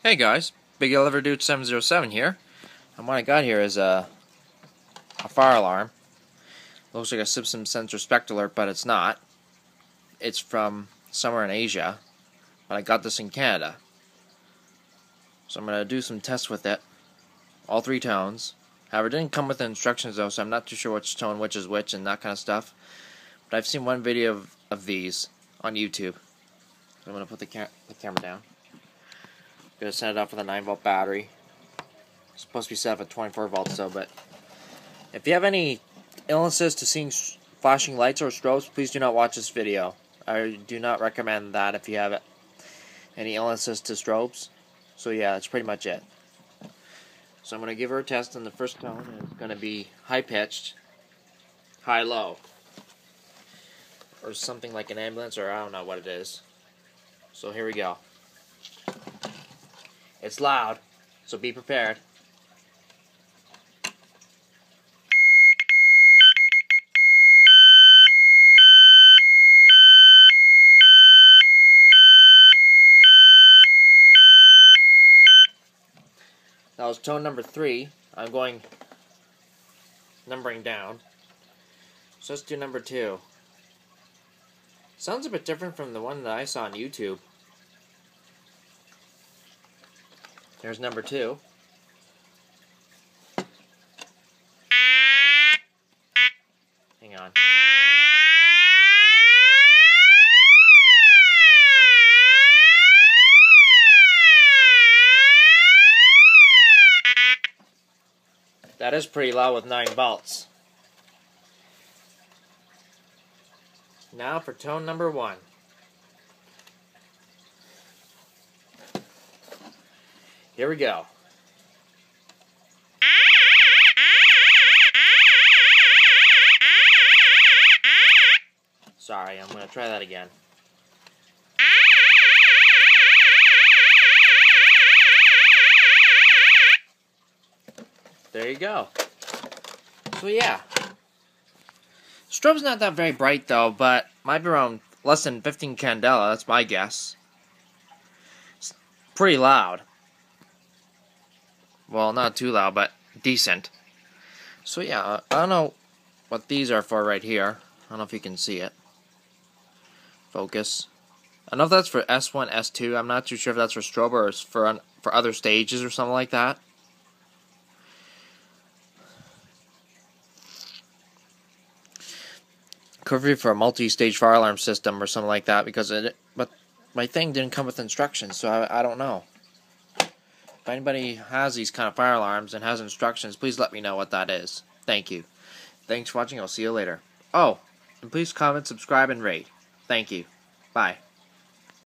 Hey guys, Big Elevator Dude 707 here, and what I got here is a fire alarm. Looks like a system sensor SpectrAlert, but it's not. It's from somewhere in Asia, but I got this in Canada. So I'm going to do some tests with it, all three tones. However, it didn't come with the instructions though, so I'm not too sure which tone which is which and that kind of stuff. But I've seen one video of these on YouTube. So I'm going to put the camera down. Gonna set it up with a 9-volt battery. It's supposed to be set up at 24 volts though, but if you have any illnesses to seeing flashing lights or strobes, please do not watch this video. I do not recommend that if you have any illnesses to strobes. So yeah, that's pretty much it. So I'm gonna give her a test, and the first tone is gonna be high pitched, high low, or something like an ambulance, or I don't know what it is. So here we go. It's loud, so be prepared. That was tone number 3. I'm going numbering down. So let's do number 2. Sounds a bit different from the one that I saw on YouTube. There's number 2. Hang on. That is pretty loud with 9 volts. Now for tone number 1. Here we go. Sorry, I'm going to try that again. There you go. So yeah. Strobe's not that very bright though, but might be around less than 15 candela, that's my guess. It's pretty loud. Well, not too loud, but decent. So yeah, I don't know what these are for right here. I don't know if you can see it. Focus. I don't know if that's for S1, S2. I'm not too sure if that's for strobe or for other stages or something like that. Could be for a multi-stage fire alarm system or something like that, but my thing didn't come with instructions, so I don't know. If anybody has these kind of fire alarms and has instructions, please let me know what that is. Thank you. Thanks for watching. I'll see you later. Oh, and please comment, subscribe, and rate. Thank you. Bye.